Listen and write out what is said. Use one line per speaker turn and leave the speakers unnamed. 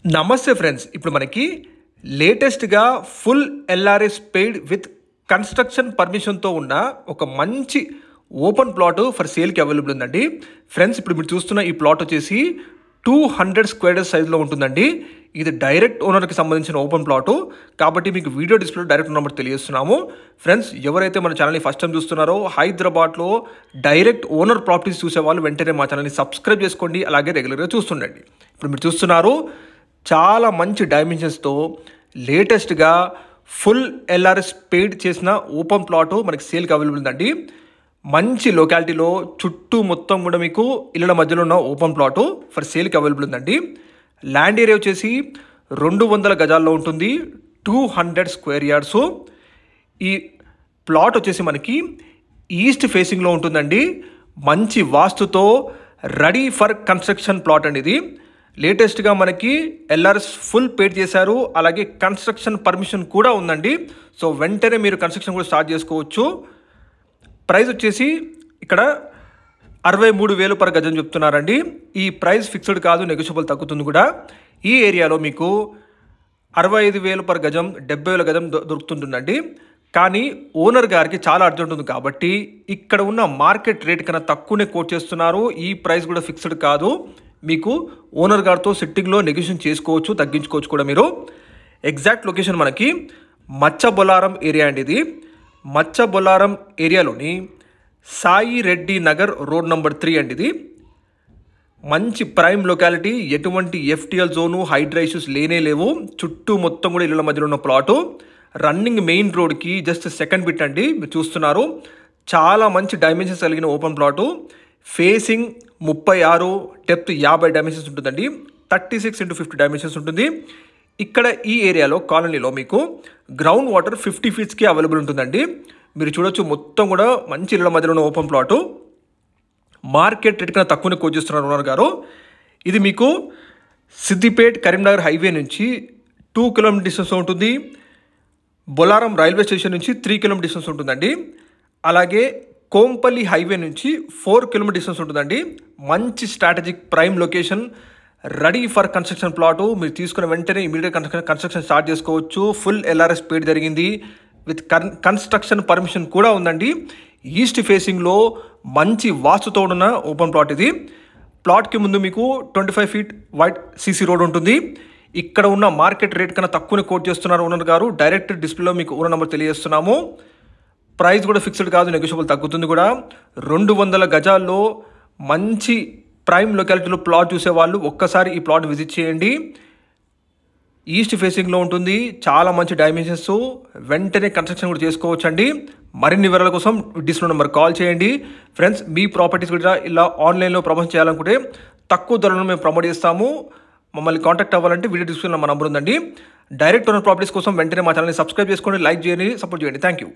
నమస్తే ఫ్రెండ్స్, ఇప్పుడు మనకి లేటెస్ట్గా full LRS paid with construction పర్మిషన్తో ఉన్న ఒక మంచి ఓపెన్ ప్లాట్ ఫర్ సేల్కి అవైలబుల్ ఉందండి. ఫ్రెండ్స్, ఇప్పుడు మీరు చూస్తున్న ఈ ప్లాట్ వచ్చేసి 200 స్క్వేర్ సైజులో ఉంటుందండి. ఇది డైరెక్ట్ ఓనర్కి సంబంధించిన ఓపెన్ ప్లాటు కాబట్టి మీకు వీడియో డిస్ప్లే డైరెక్ట్ నెంబర్ తెలియజేస్తున్నాము. ఫ్రెండ్స్, ఎవరైతే మన ఛానల్ని ఫస్ట్ టైం చూస్తున్నారో హైదరాబాద్లో డైరెక్ట్ ఓనర్ ప్రాపర్టీస్ చూసే వాళ్ళు వెంటనే మా ఛానల్ని సబ్స్క్రైబ్ చేసుకోండి, అలాగే రెగ్యులర్గా చూస్తుండండి. ఇప్పుడు మీరు చూస్తున్నారు చాలా మంచి డైమెన్షన్స్తో లేటెస్ట్గా ఫుల్ ఎల్ఆర్ఎస్ పెయిడ్ చేసిన ఓపెన్ ప్లాటు మనకి సేల్కి అవైలబుల్ ఉందండి. మంచి లొకాలిటీలో చుట్టూ మొత్తం కూడా మీకు ఇళ్ళ మధ్యలో ఉన్న ఓపెన్ ప్లాటు ఫర్ సేల్కి అవైలబుల్ ఉందండి. ల్యాండ్ ఏరియా వచ్చేసి 200 గజాల్లో ఉంటుంది, 200 స్క్వేర్ యార్డ్స్. ఈ ప్లాట్ వచ్చేసి మనకి ఈస్ట్ ఫేసింగ్లో ఉంటుందండి. మంచి వాస్తుతో రెడీ ఫర్ కన్స్ట్రక్షన్ ప్లాట్ అండి. ఇది లేటెస్ట్గా మనకి ఎల్ఆర్ఎస్ ఫుల్ పేడ్ చేశారు, అలాగే కన్స్ట్రక్షన్ పర్మిషన్ కూడా ఉందండి. సో వెంటనే మీరు కన్స్ట్రక్షన్ కూడా స్టార్ట్ చేసుకోవచ్చు. ప్రైస్ వచ్చేసి ఇక్కడ 63,000 పర్ గజం చెప్తున్నారండి. ఈ ప్రైస్ ఫిక్స్డ్ కాదు, నెగోషియబుల్ తగ్గుతుంది కూడా. ఈ ఏరియాలో మీకు 65,000 పర్ గజం, 70,000 గజం దొరుకుతుంటుందండి. కానీ ఓనర్ గారికి చాలా అర్జెంట్ ఉంది కాబట్టి ఇక్కడ ఉన్న మార్కెట్ రేట్ కన్నా తక్కువనే కోట్ చేస్తున్నారు. ఈ ప్రైస్ కూడా ఫిక్స్డ్ కాదు, మీకు ఓనర్ గారితో సిట్టింగ్లో నెగోషియేషన్ చేసుకోవచ్చు, తగ్గించుకోవచ్చు కూడా మీరు. ఎగ్జాక్ట్ లొకేషన్ మనకి మచ్చబొలారం ఏరియా అండి. ఇది మచ్చబొలారం ఏరియాలోని సాయి రెడ్డి నగర్ రోడ్ నెంబర్ 3 అండి. ఇది మంచి ప్రైమ్ లొకాలిటీ, ఎటువంటి ఎఫ్టిఎల్ జోను, హైడ్రా ఇష్యూస్ లేనే లేవు. చుట్టూ మొత్తం కూడా ఇళ్ళ మధ్యలో ఉన్న ప్లాటు. రన్నింగ్ మెయిన్ రోడ్కి జస్ట్ సెకండ్ బిట్ అండి. మీరు చూస్తున్నారు చాలా మంచి డైమెన్షన్స్ కలిగిన open plot. Facing 36, depth 50 dimensions ఉంటుందండి. 36x50 డైమెన్షన్స్ ఉంటుంది. ఇక్కడ ఈ ఏరియాలో కాలనీలో మీకు గ్రౌండ్ వాటర్ 50 ఫీట్స్కి అవైలబుల్ ఉంటుందండి. మీరు చూడొచ్చు మొత్తం కూడా మంచి ఇళ్ళ మధ్యలో ఉన్న ఓపెన్ ప్లాటు. మార్కెట్ రేట్ కన్నా తక్కువనే కోట్ చేస్తున్నారు ఓనర్ గారు. ఇది మీకు సిద్దిపేట్ కరీంనగర్ హైవే నుంచి 2 కిలోమీటర్ డిస్టెన్స్ ఉంటుంది. బొలారం రైల్వే స్టేషన్ నుంచి 3 కిలోమీటర్ డిస్టెన్స్ ఉంటుందండి. అలాగే కోంపల్లి హైవే నుంచి 4 కిలోమీటర్ డిస్టెన్స్ ఉంటుందండి. మంచి strategic prime location, ready for construction plot. మీరు తీసుకున్న వెంటనే ఇమీడియట్ కన్స్ట్రక్షన్ స్టార్ట్ చేసుకోవచ్చు. ఫుల్ ఎల్ఆర్ఎస్ పేడ్ జరిగింది, విత్ కన్స్ట్రక్షన్ పర్మిషన్ కూడా ఉందండి. ఈస్ట్ ఫేసింగ్లో మంచి వాస్తుతో ఉన్న ఓపెన్ ప్లాట్ ఇది. ప్లాట్కి ముందు మీకు 25 ఫీట్ వైడ్ సీసీ రోడ్ ఉంటుంది. ఇక్కడ ఉన్న మార్కెట్ రేట్ కన్నా తక్కువనే కోట్ చేస్తున్నారు ఓనర్ గారు. డైరెక్ట్ డిస్ప్లేలో మీకు ఓనర్ నెంబర్ తెలియజేస్తున్నాము. ప్రైస్ కూడా ఫిక్స్డ్ కాదు, నెగోషియబుల్ తగ్గుతుంది కూడా. 200 గజాల్లో మంచి ప్రైమ్ లొకాలిటీలో ప్లాట్ చూసేవాళ్ళు ఒక్కసారి ఈ ప్లాట్ విజిట్ చేయండి. ఈస్ట్ ఫేసింగ్లో ఉంటుంది, చాలా మంచి డైమెన్షన్స్. వెంటనే కన్స్ట్రక్షన్ కూడా చేసుకోవచ్చు అండి. మరిన్ని వివరాల కోసం డిస్ప్లే నెంబర్ కాల్ చేయండి. ఫ్రెండ్స్, మీ ప్రాపర్టీస్ కూడా ఇలా ఆన్లైన్లో ప్రమోట్ చేయాలనుకుంటే తక్కువ ధరలో మేము ప్రమోట్ చేస్తాము. మమ్మల్ని కాంటాక్ట్ అవ్వాలంటే వీడియో డిస్ప్లేలో మా నంబర్ ఉందండి. డైరెక్ట్ ఓనర్ ప్రాపర్టీస్ కోసం వెంటనే మా ఛానల్ని సబ్స్క్రైబ్ చేసుకోండి, లైక్ చేయండి, సపోర్ట్ చేయండి. Thank you.